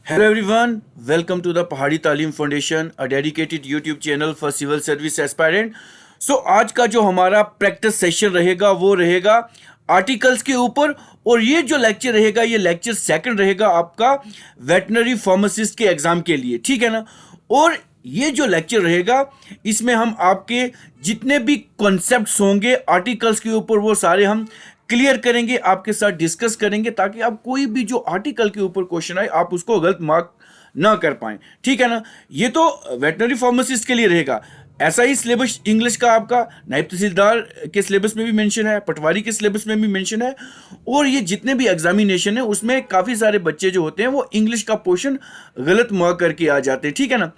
Hello everyone, welcome to the पहाड़ी तालीम foundation, a dedicated YouTube channel for civil service aspirant. So आज का जो हमारा प्रैक्टिस सेशन रहेगा वो रहेगा आर्टिकल्स के ऊपर। और ये जो लेक्चर रहेगा ये लेक्चर सेकंड रहेगा आपका वेटनरी फार्मासिस्ट के एग्जाम के लिए, ठीक है ना। और ये जो लेक्चर रहेगा इसमें हम आपके जितने भी कॉन्सेप्ट्स होंगे आर्टिकल्स के ऊपर वो सारे हम क्लियर करेंगे, आपके साथ डिस्कस करेंगे, ताकि आप कोई भी जो आर्टिकल के ऊपर क्वेश्चन आए आप उसको गलत मार्क ना कर पाएं, ठीक है ना। ये तो वेटनरी फार्मासिस्ट के लिए रहेगा। ऐसा ही सिलेबस इंग्लिश का आपका नायब तहसीलदार के सिलेबस में भी मेंशन है, पटवारी के सिलेबस में भी मेंशन है। और ये जितने भी एग्जामिनेशन है उसमें काफ़ी सारे बच्चे जो होते हैं वो इंग्लिश का पोर्शन गलत मार्क करके आ जाते हैं, ठीक है ना।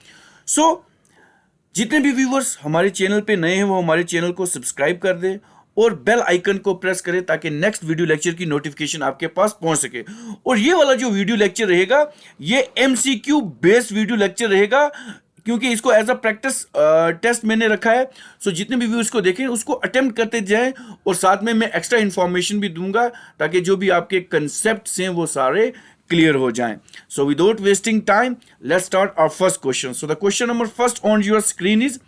सो जितने भी व्यूवर्स हमारे चैनल पे नए हैं वो हमारे चैनल को सब्सक्राइब कर दें और बेल आइकन को प्रेस करें ताकि नेक्स्ट वीडियो लेक्चर की नोटिफिकेशन आपके पास पहुंच सके। और ये वाला जो वीडियो लेक्चर रहेगा ये एमसीक्यू बेस्ड वीडियो लेक्चर रहेगा, क्योंकि इसको एज अ प्रैक्टिस टेस्ट मैंने रखा है। सो जितने भी व्यूअर्स को देखें उसको अटेम्प्ट करते जाएं और साथ में मैं एक्स्ट्रा इन्फॉर्मेशन भी दूंगा ताकि जो भी आपके कंसेप्ट्स हैं वो सारे क्लियर हो जाएं। So without wasting time let's start our first question. So the question number first on your screen is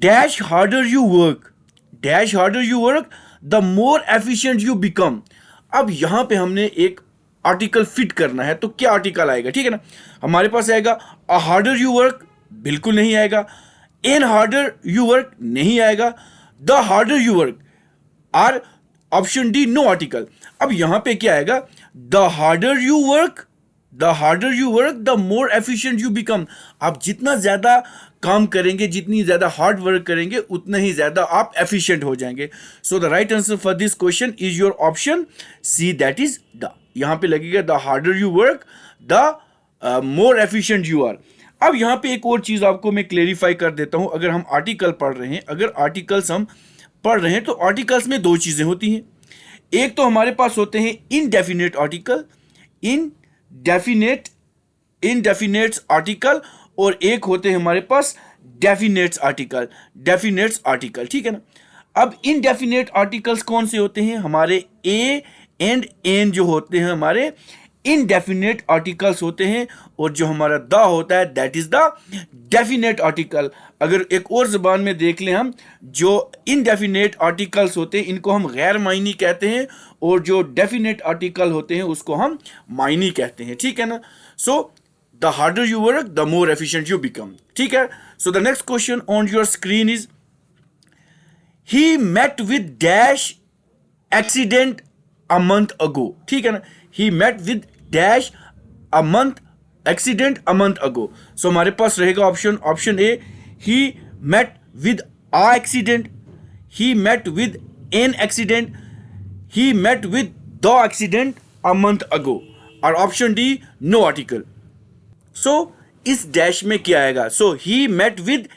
dash harder you work, dash harder you work the more efficient you become. अब यहां पे हमने एक article fit करना है, तो क्या article आएगा, ठीक है ना। हमारे पास आएगा अ हार्डर यू वर्क, बिल्कुल नहीं आएगा। एन हार्डर यू वर्क नहीं आएगा। The harder you work or option D no article. अब यहां पे क्या आएगा, the harder you work, the harder you work the more efficient you become. आप जितना ज्यादा काम करेंगे, जितनी ज्यादा हार्ड वर्क करेंगे उतना ही ज्यादा आप एफिशिएंट हो जाएंगे। So the right answer for this question is your option C, that is the. यहां पे लगेगा the harder you work the more efficient you are. अब यहां पे एक और चीज आपको मैं क्लेरिफाई कर देता हूं। अगर हम आर्टिकल पढ़ रहे हैं, अगर आर्टिकल्स हम पढ़ रहे हैं तो आर्टिकल्स में दो चीजें होती हैं। एक तो हमारे पास होते हैं इनडेफिनेट आर्टिकल, इनडेफिनेट्स आर्टिकल, और एक होते हैं हमारे पास डेफिनेट्स आर्टिकल, डेफिनेट्स आर्टिकल, ठीक है ना। अब इनडेफिनेट आर्टिकल्स कौन से होते हैं, हमारे ए एंड एन जो होते हैं हमारे इनडेफिनेट आर्टिकल्स होते हैं, और जो हमारा द होता है that is the definite article. अगर एक और जुबान में देख लें हम, जो इनडेफिनेट आर्टिकल्स होते हैं इनको हम गैर मायनी कहते हैं, और जो डेफिनेट आर्टिकल होते हैं उसको हम मायनी कहते हैं, ठीक है ना। So the harder you work the more efficient you become, ठीक है। So the next question on your screen is he met with dash accident a month ago, ठीक है ना। He met with dash a month accident a month ago. So हमारे पास रहेगा option A, he met with a accident, he met with an accident, he met with the accident a month ago, और option D no article. So इस dash में क्या आएगा, so he met with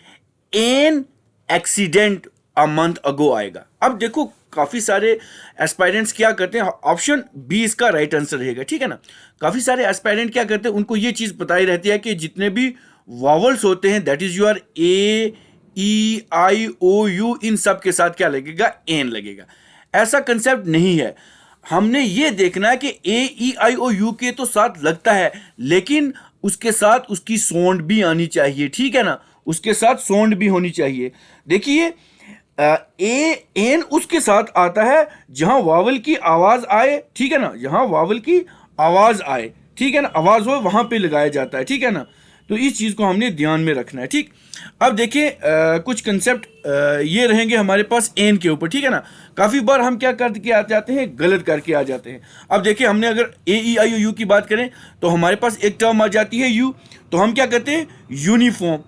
an accident a month ago आएगा। अब देखो काफी सारे एस्पायरेंट्स क्या करते हैं, ऑप्शन बी इसका राइट आंसर रहेगा, ठीक है ना। काफी सारे एस्पायरेंट क्या करते हैं, उनको ये चीज बताई रहती है कि जितने भी वॉवल्स होते हैं that is your A E I O U, इन सब के साथ क्या लगेगा, एन लगेगा। ऐसा कंसेप्ट नहीं है। हमने ये देखना है कि ए ई आई ओ यू के तो साथ लगता है, लेकिन उसके साथ उसकी सोंड भी आनी चाहिए, ठीक है ना। उसके साथ सोंड भी होनी चाहिए। देखिए ए एन उसके साथ आता है जहां वावल की आवाज आए, ठीक है ना, जहां वावल की आवाज आए, ठीक है ना, आवाज हो वहां पे लगाया जाता है, ठीक है ना। तो इस चीज को हमने ध्यान में रखना है, ठीक। अब देखिए कुछ कंसेप्ट ये रहेंगे हमारे पास एन के ऊपर, ठीक है ना। काफी बार हम क्या करके आ जाते हैं, गलत करके आ जाते हैं। अब देखिए हमने अगर ए ई आई यू की बात करें तो हमारे पास एक टर्म आ जाती है यू, तो हम क्या करते हैं, यूनिफॉर्म।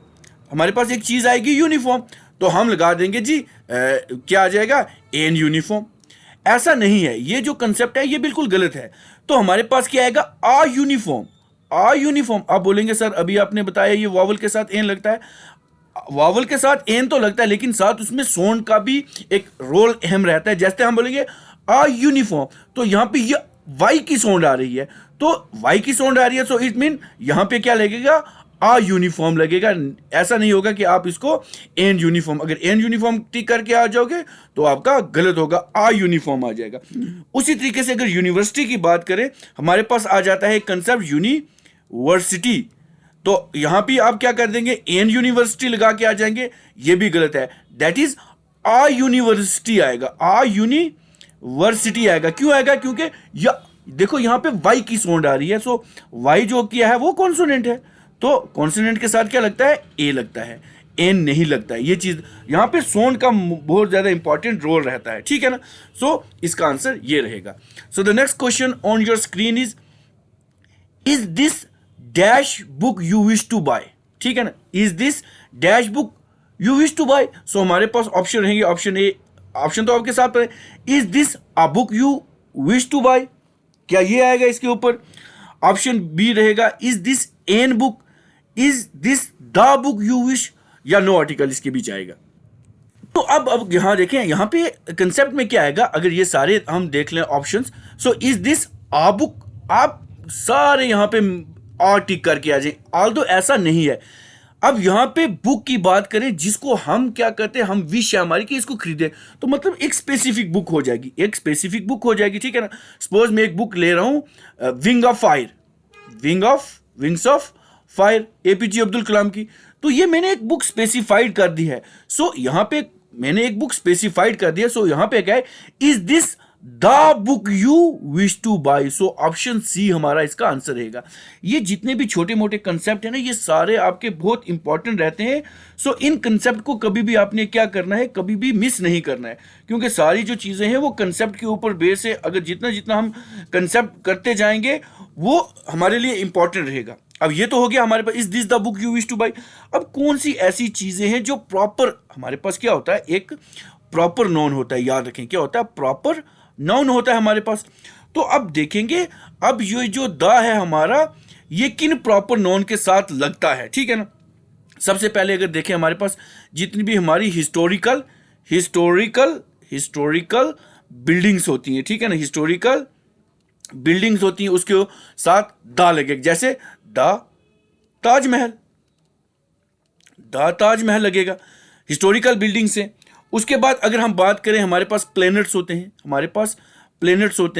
हमारे पास एक चीज आएगी यूनिफॉर्म, तो हम लगा देंगे जी क्या आ जाएगा, एन यूनिफॉर्म। ऐसा नहीं है, ये जो कंसेप्ट है ये बिल्कुल गलत है। तो हमारे पास क्या आएगा, आ यूनिफॉर्म, आ यूनिफॉर्म। आप बोलेंगे सर अभी आपने बताया ये वावल के साथ एन लगता है, वावल के साथ एन तो लगता है लेकिन साथ उसमें सोन का भी एक रोल अहम रहता है। जैसे हम बोलेंगे आ यूनिफॉर्म, तो यहां पे ये वाई की सोंड आ रही है, तो वाई की सोंड आ रही है, सो इट मीन यहां पे क्या लगेगा, आ यूनिफॉर्म लगेगा। ऐसा नहीं होगा कि आप इसको एन यूनिफॉर्म, अगर एन यूनिफॉर्म टिक करके आ जाओगे तो आपका गलत होगा, आ यूनिफॉर्म आ जाएगा। उसी तरीके से अगर यूनिवर्सिटी की बात करें, हमारे पास आ जाता है कंसेप्ट यूनिवर्सिटी, तो यहां भी आप क्या कर देंगे, एन यूनिवर्सिटी लगा के आ जाएंगे, ये भी गलत है, दैट इज आ यूनिवर्सिटी आएगा, आ यूनिवर्सिटी आएगा। क्यों आएगा, क्योंकि या देखो यहां पे वाई की साउंड आ रही है, सो वाई जो किया है वो कॉन्सोनेंट है, तो कॉन्सोनेंट के साथ क्या लगता है, ए लगता है, एन नहीं लगता है। ये चीज यहां पे साउंड का बहुत ज्यादा इंपॉर्टेंट रोल रहता है, ठीक है ना। सो इसका आंसर ये रहेगा। So the next question on your screen is this dash book you wish to buy, ठीक है ना, is this dash book you wish to buy. So हमारे पास ऑप्शन रहेंगे, ऑप्शन ए, ऑप्शन तो आपके साथ है, is this a book you wish to buy, क्या ये आएगा इसके ऊपर। ऑप्शन बी रहेगा, is this an book, is this the book you wish, या नो आर्टिकल इसके बीच आएगा। तो अब यहां देखें, यहां पे कंसेप्ट में क्या आएगा, अगर ये सारे हम देख लें options, so is this a book, आप सारे यहां पे आ टिक करके आ जाए, ऑल्दो ऐसा नहीं है। अब यहां पे बुक की बात करें जिसको हम क्या कहते हैं, हम विश है हमारी कि इसको खरीदे, तो मतलब एक स्पेसिफिक बुक हो जाएगी, एक स्पेसिफिक बुक हो जाएगी, ठीक है ना। सपोज मैं एक बुक ले रहा हूं wing of fire, wings of fire, APJ Abdul Kalam की, तो ये मैंने एक बुक स्पेसिफाइड कर दी है। सो यहां पे मैंने एक बुक स्पेसिफाइड कर दिया, सो यहां पे क्या है, is this the book you wish to buy. So option C हमारा इसका आंसर रहेगा। ये जितने भी छोटे मोटे कंसेप्ट है ना, ये सारे आपके बहुत इंपॉर्टेंट रहते हैं। सो इन कंसेप्ट को कभी भी आपने क्या करना है, कभी भी मिस नहीं करना है, क्योंकि सारी जो चीजें हैं वो कंसेप्ट के ऊपर बेस है। अगर जितना जितना हम कंसेप्ट करते जाएंगे वो हमारे लिए इंपॉर्टेंट रहेगा। अब ये तो हो गया हमारे पास, is this the book you wish to buy. अब कौन सी ऐसी चीजें हैं जो प्रॉपर, हमारे पास क्या होता है, एक प्रॉपर नाउन होता है, याद रखें क्या होता है, प्रॉपर नाउन होता है हमारे पास। तो अब देखेंगे, अब ये जो द है हमारा, ये किन प्रॉपर नाउन के साथ लगता है, ठीक है ना। सबसे पहले अगर देखें, हमारे पास जितनी भी हमारी हिस्टोरिकल बिल्डिंग्स होती हैं, ठीक है ना, हिस्टोरिकल बिल्डिंग्स होती हैं, उसके साथ दा लगेगा, जैसे द ताजमहल लगेगा, हिस्टोरिकल बिल्डिंग से। उसके बाद अगर हम बात करें, हमारे पास प्लैनेट्स होते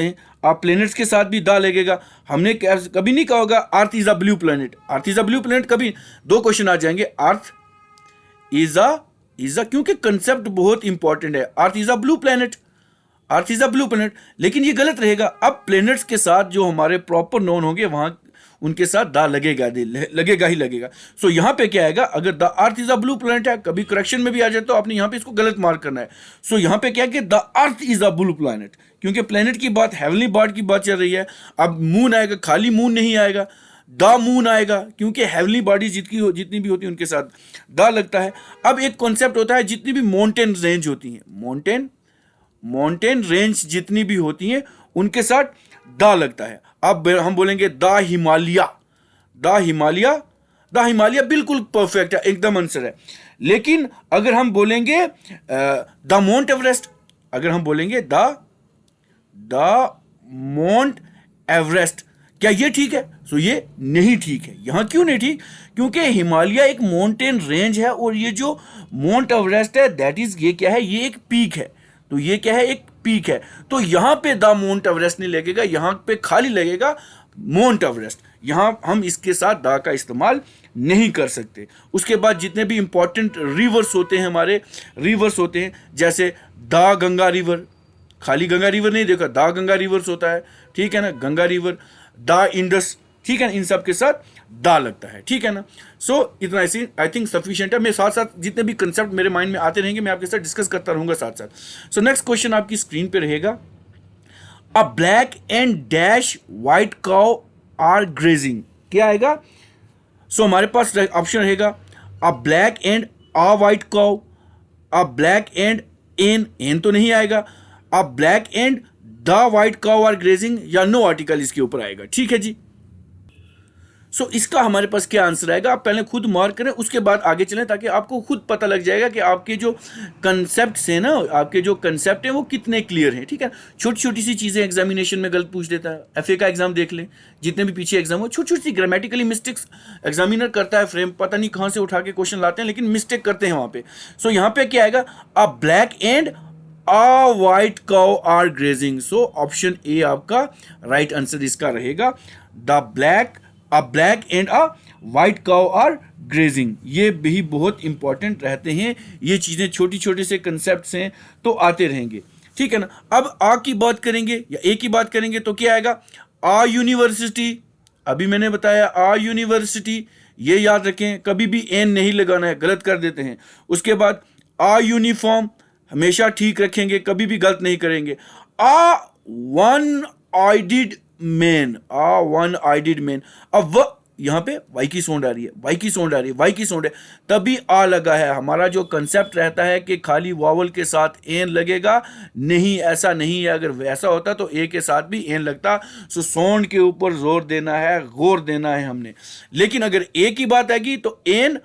हैं, आप प्लैनेट्स के साथ भी दा लगेगा। हमने कभी नहीं कहा होगा earth is a blue planet, कभी दो क्वेश्चन आ जाएंगे, अर्थ इज अ, क्योंकि कंसेप्ट बहुत इंपॉर्टेंट है, earth is a blue planet, लेकिन ये गलत रहेगा। अब प्लैनेट्स के साथ जो हमारे प्रॉपर नोन होंगे वहां उनके साथ दा लगेगा ही लगेगा। सो यहां पे क्या आएगा, अगर the earth is a blue planet है, कभी करेक्शन में भी आ जाए तो आपने यहां पे इसको गलत मार्क करना है। सो यहां पे क्या है कि the earth is a blue planet, क्योंकि प्लैनेट की बात, हेवनली बॉडी की बात चल रही है। अब मून आएगा, खाली मून नहीं आएगा, द मून आएगा, क्योंकि हेवनली बॉडी जितनी भी होती है उनके साथ द लगता है। अब एक कॉन्सेप्ट होता है, जितनी भी माउंटेन रेंज होती हैं, माउंटेन रेंज जितनी भी होती हैं उनके साथ दा लगता है। अब हम बोलेंगे द हिमालय बिल्कुल परफेक्ट है, एकदम आंसर है। लेकिन अगर हम बोलेंगे द माउंट एवरेस्ट, अगर हम बोलेंगे द माउंट एवरेस्ट, क्या ये ठीक है? सो ये नहीं ठीक है। यहां क्यों नहीं ठीक? क्योंकि हिमालय एक माउंटेन रेंज है और ये जो माउंट एवरेस्ट है दैट इज, ये क्या है, ये एक पीक है। तो ये क्या है, एक पीक है। तो यहां पे द माउंट एवरेस्ट नहीं लगेगा, यहां पे खाली लगेगा माउंट एवरेस्ट। यहां हम इसके साथ द का इस्तेमाल नहीं कर सकते। उसके बाद जितने भी इंपॉर्टेंट रिवर्स होते हैं, हमारे रिवर्स होते हैं, जैसे द गंगा रिवर, खाली गंगा रिवर नहीं देखा, द गंगा रिवर्स होता है, ठीक है ना, गंगा रिवर, द इंडस, ठीक है ना, इन सब के साथ दा लगता है, ठीक है ना। सो इतना ऐसी आई थिंक सफिशिएंट है। मैं साथ साथ जितने भी कंसेप्ट मेरे माइंड में आते रहेंगे मैं आपके साथ डिस्कस करता रहूंगा साथ साथ। सो नेक्स्ट क्वेश्चन आपकी स्क्रीन पे रहेगा, a black and dash white cow are grazing, क्या आएगा? सो हमारे पास ऑप्शन रहेगा a black and a white cow, a black and an तो नहीं आएगा, a black and the white cow are grazing, या नो आर्टिकल इसके ऊपर आएगा, ठीक है जी। सो इसका हमारे पास क्या आंसर आएगा, आप पहले खुद मार्क करें, उसके बाद आगे चलें, ताकि आपको खुद पता लग जाएगा कि आपके जो कंसेप्ट है ना, आपके जो कंसेप्ट हैं वो कितने क्लियर हैं, ठीक है। छोटी छोटी सी चीज़ें एग्जामिनेशन में गलत पूछ देता है। एफए का एग्जाम देख लें, जितने भी पीछे एग्जाम हो, छोटी छोटी सी ग्रामेटिकली मिस्टेक्स एग्जामिनर करता है, फ्रेम पता नहीं कहाँ से उठा के क्वेश्चन लाते हैं, लेकिन मिस्टेक करते हैं वहाँ पे। सो यहाँ पे क्या आएगा, a black and a white cow are grazing. So option A आपका राइट आंसर इसका रहेगा, the black a black and a white cow are grazing. ये भी बहुत इंपॉर्टेंट रहते हैं, ये चीज़ें छोटी छोटे से कंसेप्ट हैं तो आते रहेंगे, ठीक है ना। अब आ की बात करेंगे या ए की बात करेंगे तो क्या आएगा, आ यूनिवर्सिटी। अभी मैंने बताया आ यूनिवर्सिटी, ये याद रखें, कभी भी एन नहीं लगाना है, गलत कर देते हैं। उसके बाद आ यूनिफॉर्म, हमेशा ठीक रखेंगे, कभी भी गलत नहीं करेंगे। आ वन आइडेड मैन, आ वन आइडेड मैन। अब वह यहाँ पे वाई की साउंड आ रही है, वाई की साउंड आ रही है, वाई की साउंड है, तभी आ लगा है। हमारा जो कंसेप्ट रहता है कि खाली वावल के साथ एन लगेगा, नहीं, ऐसा नहीं है। अगर वैसा होता तो ए के साथ भी एन लगता। सो साउंड के ऊपर जोर देना है, गौर देना है हमने। लेकिन अगर ए की बात आएगी तो एन,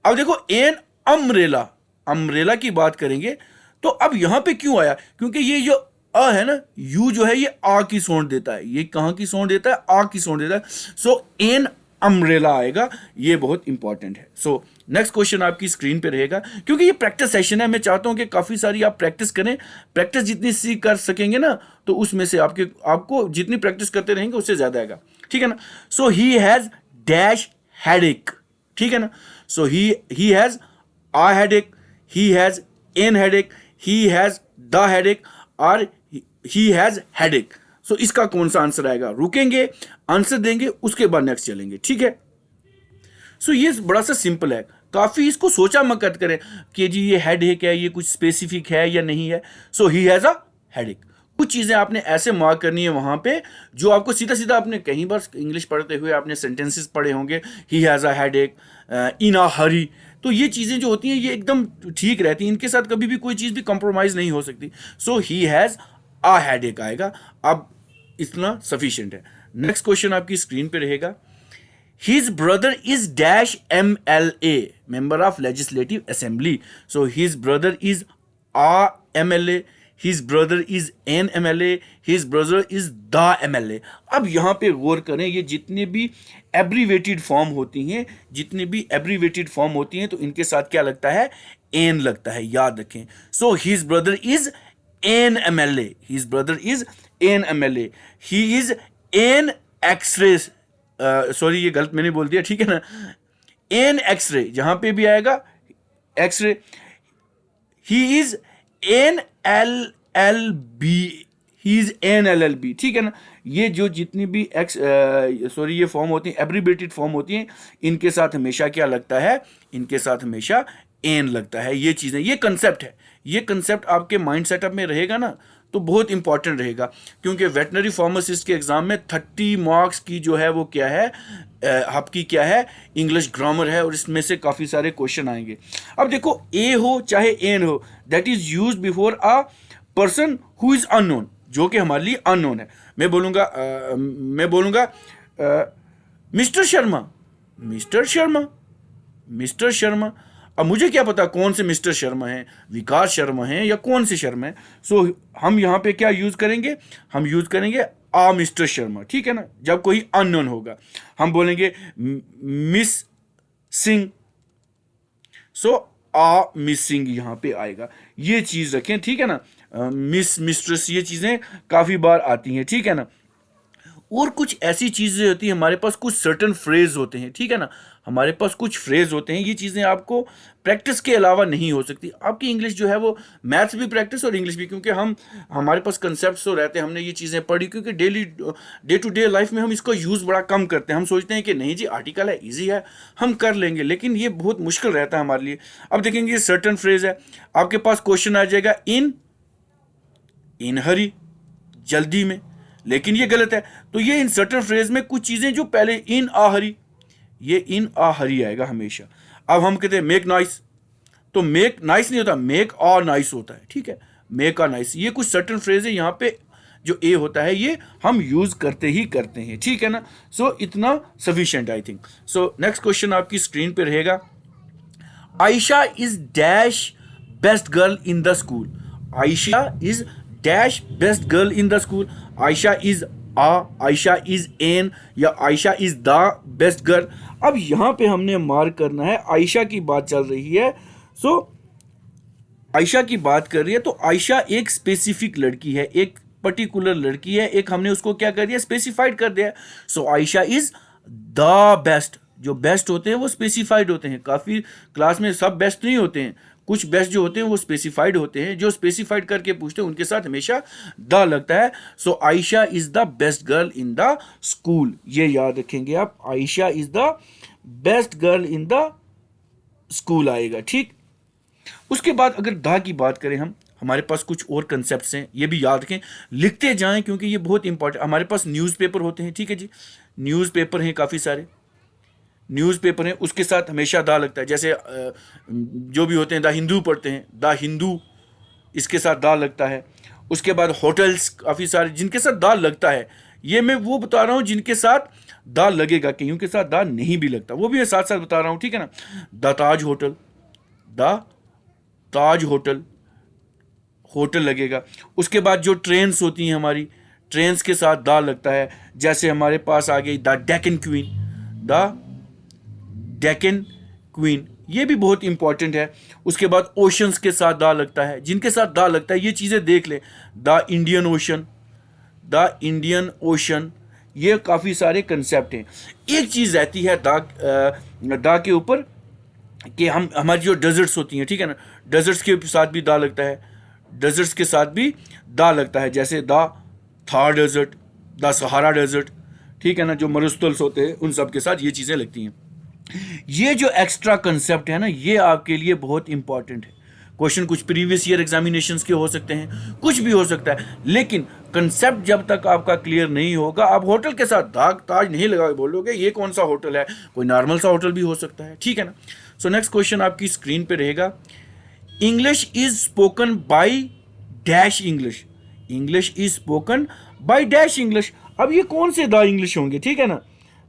अब देखो एन अम्ब्रेला, अम्ब्रेला की बात करेंगे तो अब यहां पे क्यों आया, क्योंकि ये जो अ है ना, यू जो है ये आ की साउंड देता है, ये कहां की साउंड देता है, आ की साउंड देता है। सो एन अम्ब्रेला आएगा, ये बहुत इंपॉर्टेंट है। सो नेक्स्ट क्वेश्चन आपकी स्क्रीन पे रहेगा, क्योंकि ये प्रैक्टिस सेशन है, मैं चाहता हूं कि काफी सारी आप प्रैक्टिस करें। प्रैक्टिस जितनी सी कर सकेंगे ना, तो उसमें से आपको जितनी प्रैक्टिस करते रहेंगे उससे ज्यादा आएगा, ठीक है ना। So he has dash headache, ठीक है ना। So he has a headache, he has an headache, he has the headache और he has headache। सो इसका कौन सा आंसर आएगा, रुकेंगे, आंसर देंगे, उसके बाद नेक्स्ट चलेंगे, ठीक है। सो ये बड़ा सा सिंपल है, काफी इसको सोचा मत करें कि जी ये हेडेक है, ये कुछ स्पेसिफिक है या नहीं है। So he has a headache. कुछ चीजें आपने ऐसे मार्क करनी है वहां पे जो आपको सीधा सीधा, आपने कहीं बार इंग्लिश पढ़ते हुए आपने सेंटेंसेस पढ़े होंगे, ही हैज अ हेडेक, इन अ हरी। तो ये चीजें जो होती हैं ये एकदम ठीक रहती हैं, इनके साथ कभी भी कोई चीज भी कंप्रोमाइज नहीं हो सकती। सो ही हैज अ हेडेक आएगा, अब इतना सफिशिएंट है। नेक्स्ट क्वेश्चन आपकी स्क्रीन पे रहेगा, his brother is dash MLA, member of legislative assembly। so his brother is a MLA, his brother is an MLA, his brother is the MLA। अब यहाँ पे गौर करें, ये जितने भी एब्रीवेटेड फॉर्म होती हैं, जितने भी एब्रीवेटेड फॉर्म होती हैं, तो इनके साथ क्या लगता है, एन लगता है, याद रखें। सो his brother is an MLA, his brother is an MLA, he is an X-ray, sorry ये गलत मैंने बोल दिया, ठीक है ना। एन एक्सरे जहां पे भी आएगा x-ray, he is an L L B, he is an L L B, ठीक है ना। ये जो जितनी भी ये फॉर्म होती हैं, एब्रीवेटेड फॉर्म होती हैं, इनके साथ हमेशा क्या लगता है, इनके साथ हमेशा एन लगता है। ये चीजें, ये कंसेप्ट है, ये कंसेप्ट आपके माइंड सेटअप में रहेगा ना तो बहुत इंपॉर्टेंट रहेगा, क्योंकि वेटनरी फार्मासिस्ट के एग्जाम में 30 मार्क्स की जो है वो क्या है, आपकी क्या है, इंग्लिश ग्रामर है, और इसमें से काफ़ी सारे क्वेश्चन आएंगे। अब देखो ए हो चाहे एन हो, that is use before a person who is unknown, जो कि हमारे लिए अननोन है। मैं बोलूँगा mister Sharma, mister Sharma, mister Sharma. अब मुझे क्या पता कौन से मिस्टर शर्मा हैं, विकास शर्मा हैं या कौन से शर्मा हैं। सो हम यहाँ पे क्या यूज करेंगे, हम यूज करेंगे आ मिस्टर शर्मा, ठीक है ना। जब कोई अननोन होगा हम बोलेंगे मिस सिंह, सो आ मिसिंग यहाँ पे आएगा, ये चीज रखें, ठीक है ना। मिस, मिस्ट्रेस, ये चीजें काफी बार आती हैं, ठीक है ना। और कुछ ऐसी चीज़ें होती हैं, हमारे पास कुछ सर्टन फ्रेज होते हैं, ठीक है ना, हमारे पास कुछ फ्रेज होते हैं, ये चीज़ें आपको प्रैक्टिस के अलावा नहीं हो सकती। आपकी इंग्लिश जो है वो मैथ्स भी प्रैक्टिस और इंग्लिश भी, क्योंकि हमारे पास कंसेप्ट तो रहते हैं, हमने ये चीज़ें पढ़ी, क्योंकि डे टू डे लाइफ में हम इसको यूज़ बड़ा कम करते हैं। हम सोचते हैं कि नहीं जी आर्टिकल है, ईजी है, हम कर लेंगे, लेकिन ये बहुत मुश्किल रहता है हमारे लिए। अब देखेंगे ये सर्टन फ्रेज है, आपके पास क्वेश्चन आ जाएगा इन हरी, जल्दी में, लेकिन ये गलत है। तो ये इन सर्टन फ्रेज में कुछ चीजें जो पहले इन आ हरी, ये इन आ हरी आएगा हमेशा। अब हम कहते हैं मेक नाइस, तो मेक नाइस नहीं होता, मेक आ नाइस होता है, ठीक है, मेक आ नाइस। ये कुछ सर्टन फ्रेज है, यहाँ पे जो ए होता है ये हम यूज करते ही करते हैं, ठीक है ना। सो इतना sufficient I think. So next question आपकी स्क्रीन पे रहेगा, Ayesha is dash best girl in the school, Ayesha is dash best girl in the school, Ayesha is Ayesha is an या Ayesha is the best girl. अब यहां पे हमने मार्क करना है, आयशा की बात चल रही है, सो आयशा की बात कर रही है, तो आयशा एक स्पेसिफिक लड़की है, एक पर्टिकुलर लड़की है, एक हमने उसको क्या कर दिया, स्पेसिफाइड कर दिया। सो आयशा इज द बेस्ट, जो बेस्ट होते हैं वो स्पेसिफाइड होते हैं, काफ़ी क्लास में सब बेस्ट नहीं होते हैं, कुछ बेस्ट जो होते हैं वो स्पेसिफाइड होते हैं, जो स्पेसिफाइड करके पूछते हैं उनके साथ हमेशा द लगता है। So Ayesha is the best girl in the school, ये याद रखेंगे आप, Ayesha is the best girl in the school आएगा, ठीक। उसके बाद अगर द की बात करें हम, हमारे पास कुछ और कंसेप्ट्स हैं, ये भी याद रखें, लिखते जाएं क्योंकि ये बहुत इंपॉर्टेंट। हमारे पास न्यूज़पेपर होते हैं, ठीक है जी, न्यूज़पेपर हैं काफ़ी सारे, न्यूज़पेपर हैं, उसके साथ हमेशा दा लगता है। जैसे जो भी होते हैं, द हिंदू पढ़ते हैं, द हिंदू, इसके साथ दा लगता है। उसके बाद होटल्स काफ़ी सारे जिनके साथ दा लगता है, ये मैं वो बता रहा हूँ जिनके साथ दा लगेगा, कईयों के साथ दा नहीं भी लगता, वो भी मैं साथ साथ बता रहा हूँ, ठीक है ना। The Taj hotel, the Taj hotel, hotel लगेगा। उसके बाद जो ट्रेन्स होती हैं हमारी, ट्रेन्स के साथ दा लगता है। जैसे हमारे पास आ गई the Deccan queen, the Deccan queen, ये भी बहुत इंपॉर्टेंट है। उसके बाद ओशंस के साथ दा लगता है, जिनके साथ दा लगता है ये चीज़ें देख लें, the Indian ocean, the Indian ocean, ये काफ़ी सारे कंसेप्ट हैं। एक चीज़ रहती है दा के ऊपर कि हम हमारी जो डेजर्ट्स होती हैं, ठीक है ना, डेजर्ट्स के साथ भी दा लगता है, डेजर्ट्स के साथ भी दा लगता है। जैसे the Thar desert, the Sahara desert, ठीक है ना, जो मरुस्थल्स होते हैं उन सब के साथ ये चीज़ें लगती हैं। ये जो एक्स्ट्रा कंसेप्ट है ना, ये आपके लिए बहुत इंपॉर्टेंट है। क्वेश्चन कुछ प्रीवियस ईयर एग्जामिनेशंस के हो सकते हैं, कुछ भी हो सकता है, लेकिन कंसेप्ट जब तक आपका क्लियर नहीं होगा, आप होटल के साथ दाग ताज नहीं लगा के बोलोगे ये कौन सा होटल है, कोई नॉर्मल सा होटल भी हो सकता है, ठीक है ना। सो नेक्स्ट क्वेश्चन आपकी स्क्रीन पे रहेगा, English is spoken by dash English, English is spoken by dash English. अब ये कौन से द इंग्लिश होंगे, ठीक है ना,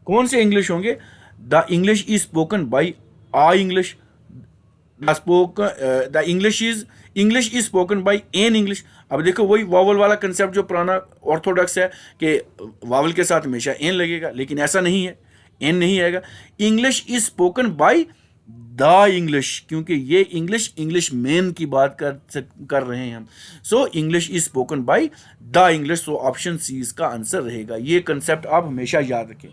कौन से इंग्लिश होंगे। The English is spoken by a English, the English is spoken by an English. अब देखो वही वावल वाला कंसेप्ट जो पुराना ऑर्थोडॉक्स है कि वावल के साथ हमेशा एन लगेगा, लेकिन ऐसा नहीं है, एन नहीं आएगा। English is spoken by the English, क्योंकि ये इंग्लिश मैन की बात कर रहे हैं हम। So English is spoken by the English, so option C इसका आंसर रहेगा। ये कंसेप्ट आप हमेशा याद रखें।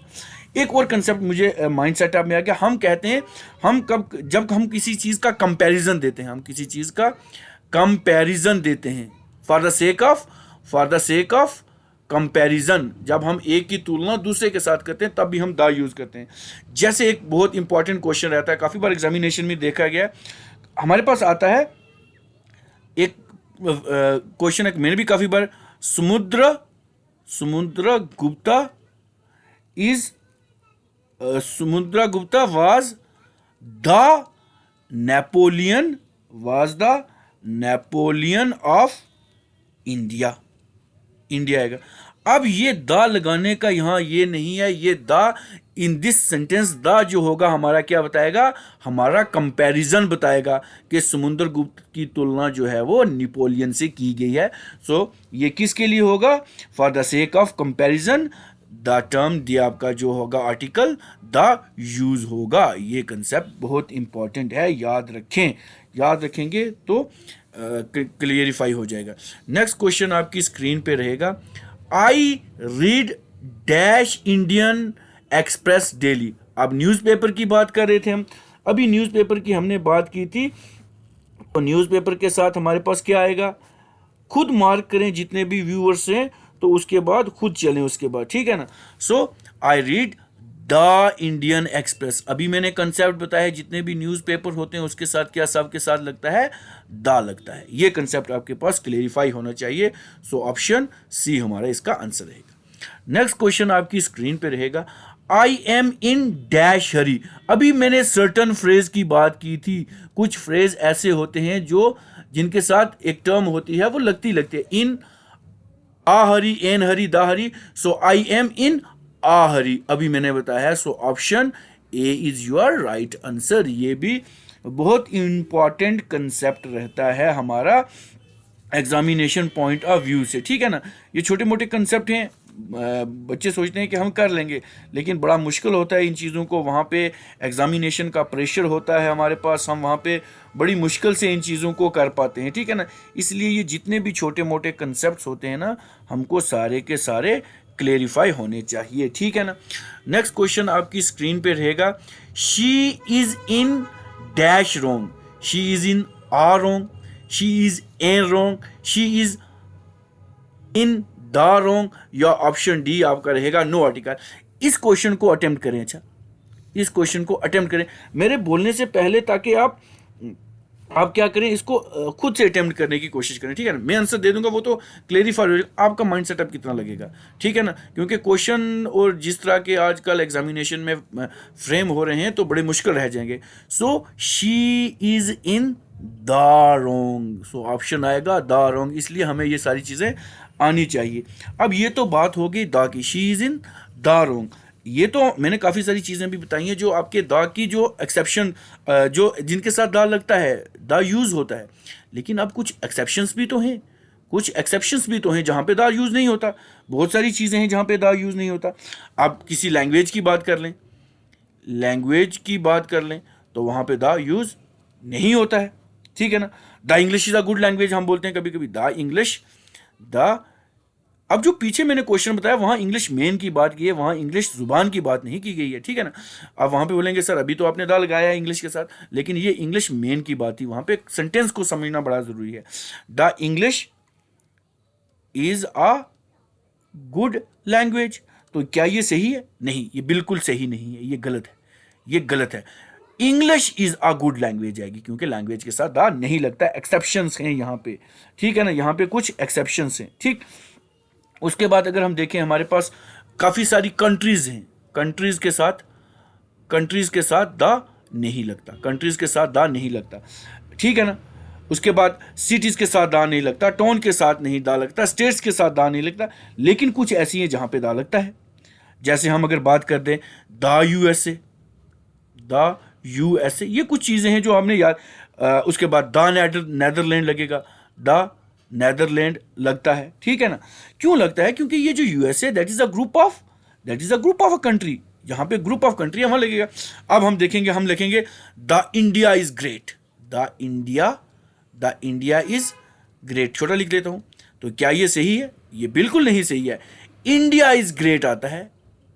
एक और कंसेप्ट मुझे माइंड सेटअप में आ गया, हम कहते हैं जब हम किसी चीज़ का कंपैरिजन देते हैं, हम किसी चीज़ का कंपैरिजन देते हैं for the sake of comparison, जब हम एक की तुलना दूसरे के साथ करते हैं तब भी हम द यूज़ करते हैं। जैसे एक बहुत इंपॉर्टेंट क्वेश्चन रहता है, काफ़ी बार एग्जामिनेशन में देखा गया, हमारे पास आता है एक क्वेश्चन, मैंने भी काफ़ी बार, Samudragupta was the Napoleon of India, India आएगा। अब ये द लगाने का यहाँ ये नहीं है, ये the in this sentence the जो होगा हमारा क्या बताएगा, हमारा कंपैरिजन बताएगा कि समुद्रगुप्त की तुलना जो है वो नेपोलियन से की गई है। सो ये किसके लिए होगा, for the sake of comparison the term दिया आपका जो होगा आर्टिकल द यूज होगा। ये कंसेप्ट बहुत इंपॉर्टेंट है, याद रखेंगे तो क्लियरिफाई हो जाएगा। नेक्स्ट क्वेश्चन आपकी स्क्रीन पे रहेगा, I read dash Indian express daily. अब न्यूज़पेपर की बात कर रहे थे हम, अभी न्यूज़पेपर की हमने बात की थी, तो न्यूज़पेपर के साथ हमारे पास क्या आएगा, खुद मार्क करें जितने भी व्यूअर्स हैं, तो उसके बाद खुद चलें उसके बाद, ठीक है ना। So I read the Indian Express, अभी मैंने कंसेप्ट बताया, जितने भी न्यूज़पेपर होते हैं उसके साथ क्या सब के साथ लगता है, द लगता है। ये कंसेप्ट आपके पास क्लेरिफाई होना चाहिए। सो ऑप्शन सी हमारा इसका आंसर रहेगा। नेक्स्ट क्वेश्चन आपकी स्क्रीन पे रहेगा, आई एम इन डैश हरी। अभी मैंने सर्टन फ्रेज की बात की थी, कुछ फ्रेज ऐसे होते हैं जो जिनके साथ एक टर्म होती है वो लगती है, इन आ हरी, एन हरी, दा हरी। सो आई एम इन आ हरी अभी मैंने बताया है। सो option A is your right answer. ये भी बहुत इंपॉर्टेंट कंसेप्ट रहता है हमारा एग्जामिनेशन पॉइंट ऑफ व्यू से, ठीक है ना। ये छोटे मोटे कंसेप्ट हैं, बच्चे सोचते हैं कि हम कर लेंगे, लेकिन बड़ा मुश्किल होता है इन चीज़ों को, वहाँ पे एग्जामिनेशन का प्रेशर होता है हमारे पास, हम वहाँ पे बड़ी मुश्किल से इन चीज़ों को कर पाते हैं, ठीक है ना। इसलिए ये जितने भी छोटे मोटे कंसेप्ट्स होते हैं ना, हमको सारे के सारे क्लेरिफाई होने चाहिए, ठीक है ना। नेक्स्ट क्वेश्चन आपकी स्क्रीन पे रहेगा, she is in dash wrong, she is in are wrong, she is an wrong, she is in the wrong, या ऑप्शन डी आपका रहेगा नो आर्टिकल। इस क्वेश्चन को अटेम्प्ट करें, अच्छा इस क्वेश्चन को अटेम्प्ट करें मेरे बोलने से पहले, ताकि आप क्या करें, इसको खुद से अटेम्प्ट करने की कोशिश करें, ठीक है ना। मैं आंसर दे दूंगा, वो तो क्लेरिफाई हो जाएगा, आपका माइंड सेटअप कितना लगेगा, ठीक है ना। क्योंकि क्वेश्चन और जिस तरह के आजकल एग्जामिनेशन में फ्रेम हो रहे हैं तो बड़े मुश्किल रह जाएंगे। So she is in the wrong, so option आएगा द रोंग, इसलिए हमें ये सारी चीज़ें आनी चाहिए। अब ये तो बात होगी the key, she is in the wrong. ये तो मैंने काफ़ी सारी चीज़ें भी बताई हैं जो आपके द की जो एक्सेप्शन, जो जिनके साथ द लगता है, द यूज़ होता है। लेकिन अब कुछ एक्सेप्शंस भी तो हैं, कुछ एक्सेप्शंस भी तो हैं जहाँ पे द यूज़ नहीं होता। बहुत सारी चीज़ें हैं जहाँ पे द यूज़ नहीं होता। आप किसी लैंग्वेज की बात कर लें, लैंग्वेज की बात कर लें तो वहाँ पे द यूज़ नहीं होता है, ठीक है ना। The English is a good language हम बोलते हैं कभी कभी, द इंग्लिश, द। अब जो पीछे मैंने क्वेश्चन बताया वहाँ इंग्लिश मेन की बात की है, वहाँ इंग्लिश जुबान की बात नहीं की गई है, ठीक है ना। अब वहाँ पे बोलेंगे सर अभी तो आपने द लगाया है इंग्लिश के साथ, लेकिन ये इंग्लिश मेन की बात थी, वहाँ पे सेंटेंस को समझना बड़ा ज़रूरी है। The English is a good language, तो क्या ये सही है? नहीं, ये बिल्कुल सही नहीं है, ये गलत है, ये गलत है। English is a good language आएगी, क्योंकि लैंग्वेज के साथ द नहीं लगता, एक्सेप्शंस हैं यहाँ पे, ठीक है ना, यहाँ पे कुछ एक्सेप्शंस हैं, ठीक। उसके बाद अगर हम देखें हमारे पास काफ़ी सारी कंट्रीज हैं, कंट्रीज के साथ द नहीं लगता, कंट्रीज के साथ द नहीं लगता, ठीक है ना। उसके बाद सिटीज़ के साथ दा नहीं लगता, टाउन के साथ नहीं दा लगता, स्टेट्स के साथ दा नहीं लगता। लेकिन कुछ ऐसी हैं जहाँ पे दा लगता है, जैसे हम अगर बात कर दें द यूएसए, द यूएसए, ये कुछ चीज़ें हैं जो हमने याद। उसके बाद द नेदरलैंड लगेगा, द नेदरलैंड लगता है, ठीक है ना। क्यों लगता है? क्योंकि ये जो USA that is a group of a country, यहाँ पे ग्रुप ऑफ कंट्री वहाँ लगेगा। अब हम देखेंगे, हम लिखेंगे the India is great, the India is great, छोटा लिख देता हूं। तो क्या ये सही है? ये बिल्कुल नहीं सही है। इंडिया इज ग्रेट आता है,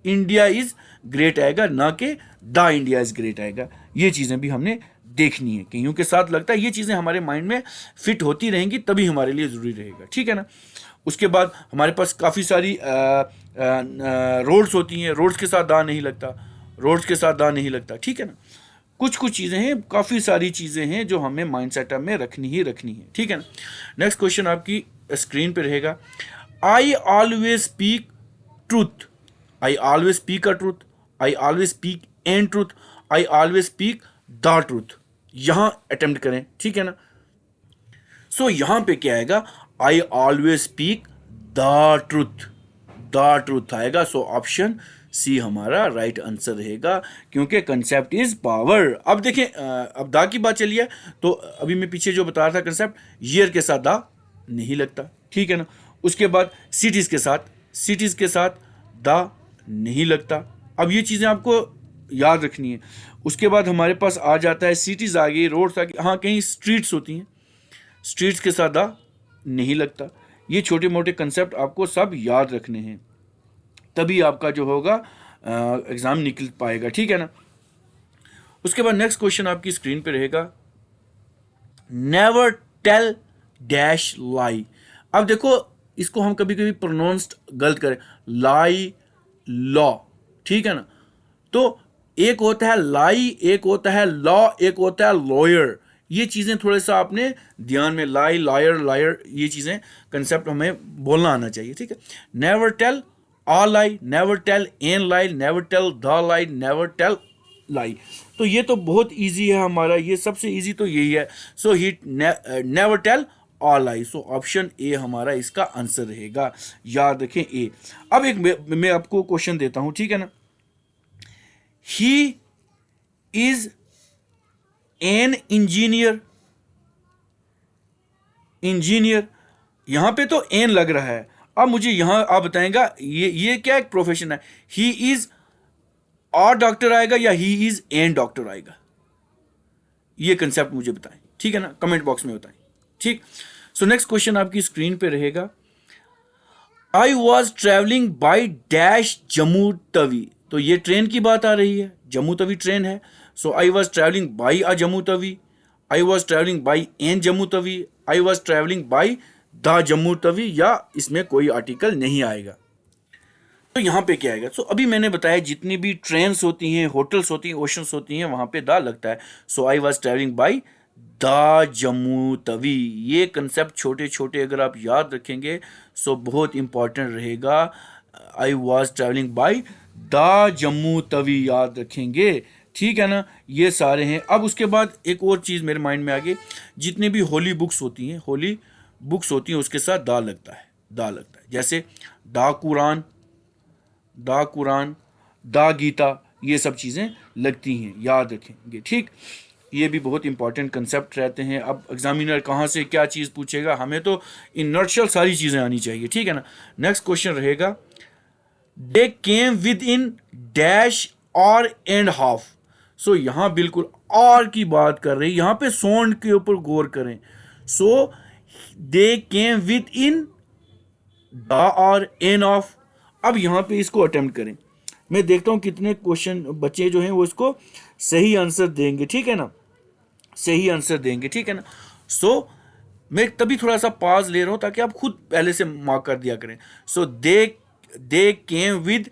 इंडिया इज ग्रेट आएगा, ना कि द इंडिया इज ग्रेट आएगा। ये चीज़ें भी हमने देखनी है, कईयों के साथ लगता है, ये चीज़ें हमारे माइंड में फिट होती रहेंगी तभी हमारे लिए ज़रूरी रहेगा, ठीक है ना। उसके बाद हमारे पास काफ़ी सारी रोड्स होती हैं, रोड्स के साथ दा नहीं लगता, रोड्स के साथ दा नहीं लगता, ठीक है ना। कुछ कुछ चीज़ें हैं, काफ़ी सारी चीज़ें हैं जो हमें माइंड सेटअप में रखनी ही रखनी है, ठीक है ना। नेक्स्ट क्वेश्चन आपकी स्क्रीन पे रहेगा, I always speak truth, I always speak a truth, I always speak an truth, I always speak the truth. यहाँ अटेम्प्ट करें, ठीक है ना। सो यहाँ पे क्या आएगा? I always speak the truth आएगा। सो ऑप्शन सी हमारा राइट आंसर रहेगा, क्योंकि कंसेप्ट इज पावर। अब देखें, अब दा की बात चली है, तो अभी मैं पीछे जो बता रहा था कंसेप्ट, ईयर के साथ दा नहीं लगता, ठीक है ना। उसके बाद सिटीज़ के साथ दा नहीं लगता। अब ये चीज़ें आपको याद रखनी है। उसके बाद हमारे पास आ जाता है सिटीज़ आ गई, रोड्स आ गई, हाँ कहीं स्ट्रीट्स होती हैं, स्ट्रीट्स के साथ दा नहीं लगता। ये छोटे मोटे कंसेप्ट आपको सब याद रखने हैं, तभी आपका जो होगा एग्ज़ाम निकल पाएगा, ठीक है ना। उसके बाद नेक्स्ट क्वेश्चन आपकी स्क्रीन पे रहेगा, नेवर टेल डैश लाई। अब देखो, इसको हम कभी कभी प्रोनाउंस्ड गलत करें, लाई लॉ, ठीक है ना। तो एक होता है लाई, एक होता है लॉ, एक होता है लॉयर। ये चीज़ें थोड़ा सा आपने ध्यान में, लाई, लायर, ये चीज़ें कंसेप्ट हमें बोलना आना चाहिए, ठीक है। Never tell a lie, never tell an lie, never tell the lie, never tell lie. तो ये तो बहुत इजी है हमारा, ये सबसे इजी तो यही है। So he never tell a lie. So option A हमारा इसका आंसर रहेगा, याद रखें ए। अब एक मैं आपको क्वेश्चन देता हूं, ठीक है ना। ही इज एन इंजीनियर, यहां पे तो एन लग रहा है। अब मुझे यहां आप बताएंगा ये क्या एक प्रोफेशन है? ही इज और डॉक्टर आएगा या ही इज एन डॉक्टर आएगा? ये कंसेप्ट मुझे बताएं, ठीक है ना, कमेंट बॉक्स में बताएं, ठीक। सो नेक्स्ट क्वेश्चन आपकी स्क्रीन पे रहेगा, आई was travelling by dash Jammu Tawi, तो ये ट्रेन की बात आ रही है, जम्मू तवी ट्रेन है। So I was travelling by a Jammu Tawi, I was travelling by an Jammu Tawi, I was travelling by the Jammu Tawi, या इसमें कोई आर्टिकल नहीं आएगा। तो यहाँ पे क्या आएगा? सो अभी मैंने बताया जितनी भी ट्रेन्स होती हैं, होटल्स होती हैं, ओशंस होती हैं, वहाँ पे द लगता है। So I was travelling by the Jammu Tawi. ये कंसेप्ट छोटे छोटे अगर आप याद रखेंगे सो बहुत इंपॉर्टेंट रहेगा। आई was travelling by the Jammu Tawi याद रखेंगे, ठीक है ना। ये सारे हैं। अब उसके बाद एक और चीज़ मेरे माइंड में आ गई, जितनी भी होली बुक्स होती हैं, होली बुक्स होती हैं उसके साथ दा लगता है, दा लगता है। जैसे दा कुरान, दा कुरान, दा गीता, ये सब चीज़ें लगती हैं, याद रखेंगे, ठीक। ये भी बहुत इंपॉर्टेंट कंसेप्ट रहते हैं। अब एग्जामिनर कहाँ से क्या चीज़ पूछेगा, हमें तो इन नटशल सारी चीज़ें आनी चाहिए, ठीक है ना। नेक्स्ट क्वेश्चन रहेगा, दे केम विद इन डैश और एंड हाफ। सो यहाँ बिल्कुल और की बात कर रही है, यहाँ पे साउंड के ऊपर गौर करें। So they came with in the और एन ऑफ। अब यहाँ पे इसको अटेम्प्ट करें, मैं देखता हूँ कितने क्वेश्चन बच्चे जो हैं वो इसको सही आंसर देंगे, ठीक है ना, सही आंसर देंगे, ठीक है ना। सो मैं तभी थोड़ा सा पाज ले रहा हूँ ताकि आप खुद पहले से मार्क कर दिया करें। So they came with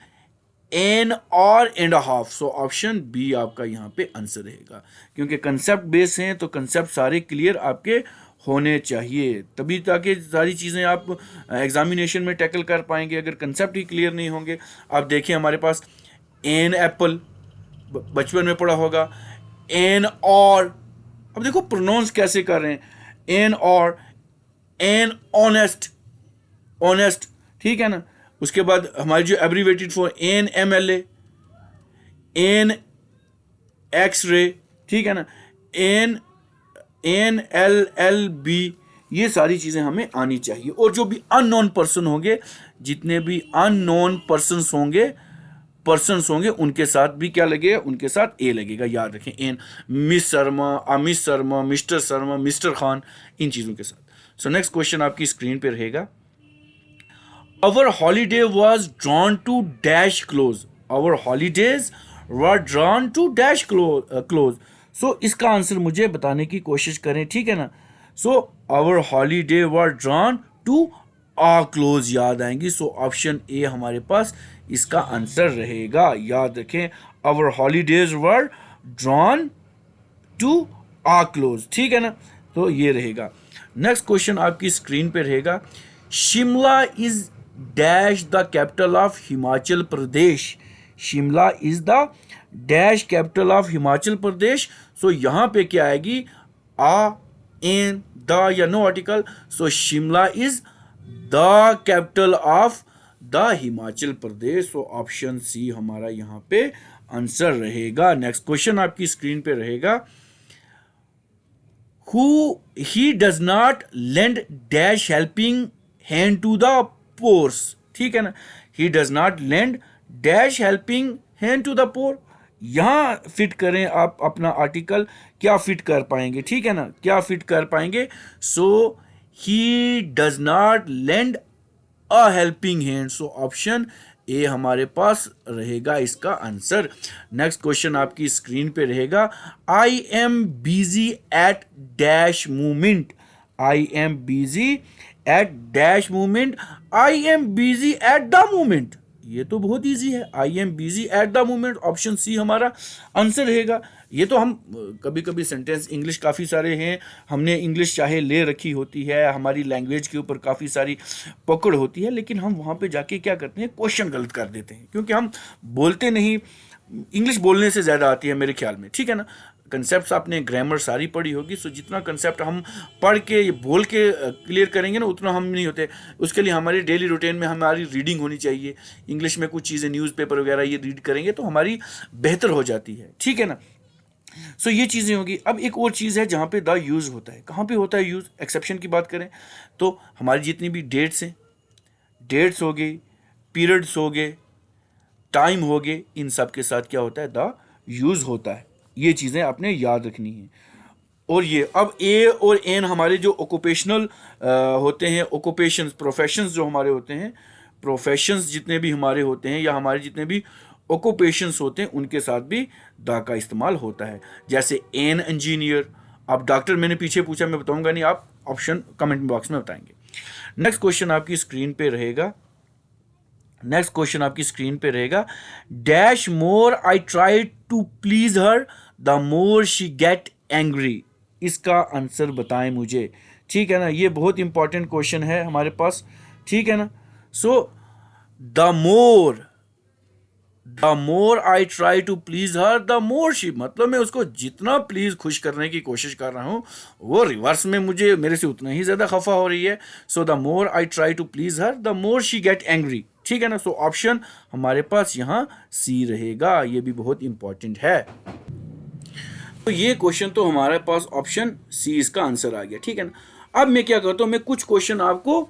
an hour and half. So option B आपका यहाँ पे आंसर रहेगा, क्योंकि कंसेप्ट बेस हैं तो कंसेप्ट सारे क्लियर आपके होने चाहिए, तभी ताकि सारी चीज़ें आप एग्जामिनेशन में टैकल कर पाएंगे। अगर कंसेप्ट ही क्लियर नहीं होंगे, आप देखिए हमारे पास एन एप्पल बचपन में पढ़ा होगा, एन और, अब देखो प्रोनाउंस कैसे कर रहे हैं, एन और, एन ऑनेस्ट, ऑनेस्ट, ठीक है ना। उसके बाद हमारी जो abbreviated for N M L N x-ray, ठीक है ना, N N L L B, ये सारी चीज़ें हमें आनी चाहिए। और जो भी अननोन पर्सन होंगे, जितने भी अननोन पर्सन्स होंगे उनके साथ भी क्या लगेगा, उनके साथ ए लगेगा, याद रखें। An miss Sharma, Amit Sharma, mister Sharma, mister Khan, इन चीज़ों के साथ। सो नेक्स्ट क्वेश्चन आपकी स्क्रीन पे रहेगा, our holiday was drawn to dash close, our holidays were drawn to dash close. So इसका आंसर मुझे बताने की कोशिश करें, ठीक है ना। So our holiday were drawn to a close याद आएंगी। सो ऑप्शन ए हमारे पास इसका आंसर रहेगा, याद रखें, our holidays were drawn to a close, ठीक है ना। तो ये रहेगा। नेक्स्ट क्वेश्चन आपकी स्क्रीन पे रहेगा, Shimla is dash the capital of Himachal Pradesh, Shimla is the dash capital of Himachal Pradesh. So यहाँ पे क्या आएगी, आ, एन, द या no article. So Shimla is the capital of the Himachal Pradesh. So option C हमारा यहाँ पे आंसर रहेगा। नेक्स्ट क्वेश्चन आपकी स्क्रीन पे रहेगा, who he does not lend dash helping hand to the poor, ठीक है ना, he does not lend dash helping hand to the poor। यहाँ फिट करें आप अपना आर्टिकल, क्या फिट कर पाएंगे, ठीक है ना, क्या फिट कर पाएंगे। So he does not lend a helping hand. So option A हमारे पास रहेगा इसका आंसर। नेक्स्ट क्वेश्चन आपकी स्क्रीन पे रहेगा, I am busy at dash movement, I am busy at dash movement, I am busy at the movement. ये तो बहुत इजी है, I am busy at the movement, option C हमारा answer रहेगा। ये तो हम कभी कभी सेंटेंस इंग्लिश काफ़ी सारे हैं, हमने इंग्लिश चाहे ले रखी होती है, हमारी लैंग्वेज के ऊपर काफ़ी सारी पकड़ होती है, लेकिन हम वहाँ पे जाके क्या करते हैं, क्वेश्चन गलत कर देते हैं, क्योंकि हम बोलते नहीं, इंग्लिश बोलने से ज़्यादा आती है मेरे ख्याल में, ठीक है ना। कंसेप्ट आपने ग्रामर सारी पढ़ी होगी, सो जितना कंसेप्ट हम पढ़ के बोल के क्लियर करेंगे ना, उतना हम नहीं होते। उसके लिए हमारी डेली रूटीन में हमारी रीडिंग होनी चाहिए, इंग्लिश में कुछ चीज़ें न्यूज़पेपर वगैरह ये रीड करेंगे तो हमारी बेहतर हो जाती है, ठीक है ना। सो ये चीज़ें होगी। अब एक और चीज़ है जहाँ पे द यूज़ होता है, कहाँ पे होता है यूज़, एक्सेप्शन की बात करें तो हमारी जितनी भी डेट्स हैं, डेट्स हो गई, पीरियड्स हो गए, टाइम हो गए, इन सब के साथ क्या होता है, द यूज़ होता है। ये चीज़ें आपने याद रखनी है। और ये अब ए और एन हमारे जो ऑक्यूपेशनल होते हैं, ऑक्यूपेशंस, प्रोफेशंस जो हमारे होते हैं, प्रोफेशंस जितने भी हमारे होते हैं या हमारे जितने भी ऑक्यूपेशंस होते हैं उनके साथ भी द का इस्तेमाल होता है। जैसे एन इंजीनियर, आप डॉक्टर मैंने पीछे पूछा, मैं बताऊंगा नहीं, आप ऑप्शन कमेंट बॉक्स में बताएंगे। नेक्स्ट क्वेश्चन आपकी स्क्रीन पे रहेगा, नेक्स्ट क्वेश्चन आपकी स्क्रीन पे रहेगा, dash more I try to please her the more she get angry. इसका आंसर बताएं मुझे, ठीक है ना। ये बहुत इंपॉर्टेंट क्वेश्चन है हमारे पास, ठीक है ना। So the more I try to please her the more she, मतलब मैं उसको जितना प्लीज खुश करने की कोशिश कर रहा हूं वो रिवर्स में मुझे मेरे से उतना ही ज्यादा खफा हो रही है। So the more I try to please her the more she get angry, ठीक है ना। सो ऑप्शन हमारे पास यहां सी रहेगा, ये भी बहुत इंपॉर्टेंट है। तो ये क्वेश्चन तो हमारे पास ऑप्शन सी इसका आंसर आ गया, ठीक है ना। अब मैं क्या करता हूं, मैं कुछ क्वेश्चन आपको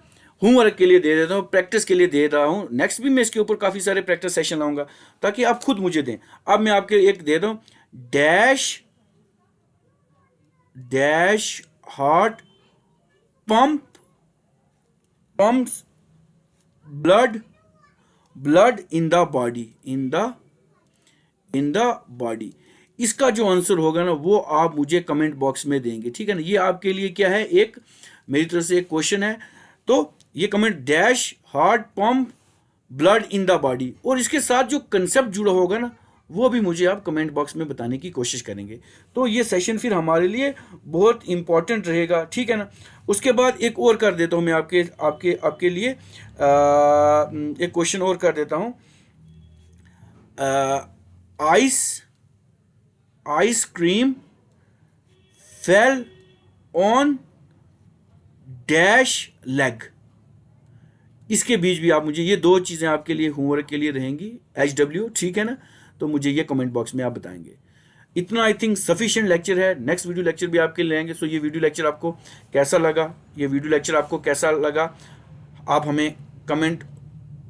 होमवर्क के लिए दे देता हूं, प्रैक्टिस के लिए दे रहा हूं। नेक्स्ट भी मैं इसके ऊपर काफी सारे प्रैक्टिस सेशन लाऊंगा ताकि आप खुद मुझे दें। अब मैं आपके एक दे दूं, dash heart pumps blood in the body. इसका जो आंसर होगा ना वो आप मुझे कमेंट बॉक्स में देंगे, ठीक है ना। ये आपके लिए क्या है, एक मेरी तरफ से एक क्वेश्चन है। तो ये comment dash heart pump blood in the body, और इसके साथ जो कंसेप्ट जुड़ा होगा ना वो भी मुझे आप कमेंट बॉक्स में बताने की कोशिश करेंगे। तो ये सेशन फिर हमारे लिए बहुत इंपॉर्टेंट रहेगा, ठीक है ना। उसके बाद एक और कर देता हूं मैं आपके आपके आपके लिए एक क्वेश्चन और कर देता हूं। Ice cream fell on dash leg. इसके बीच भी आप मुझे, ये दो चीज़ें आपके लिए होमवर्क के लिए रहेंगी, HW, ठीक है ना। तो मुझे ये कमेंट बॉक्स में आप बताएंगे। इतना आई थिंक सफिशिएंट लेक्चर है। नेक्स्ट वीडियो लेक्चर भी आपके लिए लेंगे। सो ये वीडियो लेक्चर आपको कैसा लगा, ये वीडियो लेक्चर आपको कैसा लगा, आप हमें कमेंट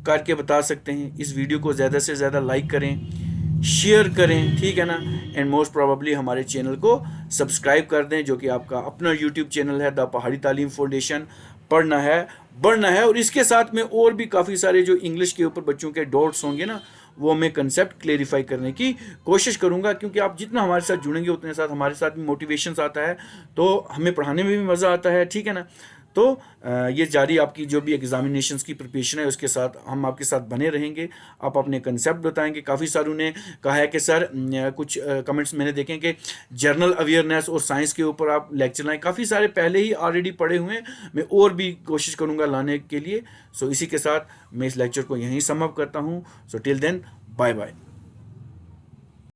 करके बता सकते हैं। इस वीडियो को ज़्यादा से ज़्यादा लाइक करें, शेयर करें, ठीक है ना। एंड मोस्ट प्रोबेबली हमारे चैनल को सब्सक्राइब कर दें, जो कि आपका अपना यूट्यूब चैनल है, द पहाड़ी तालीम फाउंडेशन। पढ़ना है, बढ़ना है। और इसके साथ में और भी काफ़ी सारे जो इंग्लिश के ऊपर बच्चों के डाउट्स होंगे ना, वो मैं कंसेप्ट क्लेरिफाई करने की कोशिश करूंगा, क्योंकि आप जितना हमारे साथ जुड़ेंगे उतने साथ हमारे साथ भी मोटिवेशन आता है, तो हमें पढ़ाने में भी मज़ा आता है, ठीक है ना। तो ये जारी आपकी जो भी एग्जामिनेशंस की प्रिपरेशन है उसके साथ हम आपके साथ बने रहेंगे। आप अपने कंसेप्ट बताएंगे। काफ़ी सारों ने कहा है कि सर कुछ कमेंट्स मैंने देखे कि जर्नल अवेयरनेस और साइंस के ऊपर आप लेक्चर लाएं। काफ़ी सारे पहले ही ऑलरेडी पढ़े हुए हैं, मैं और भी कोशिश करूँगा लाने के लिए। सो इसी के साथ मैं इस लेक्चर को यहीं सम अप करता हूँ। So till then, bye bye.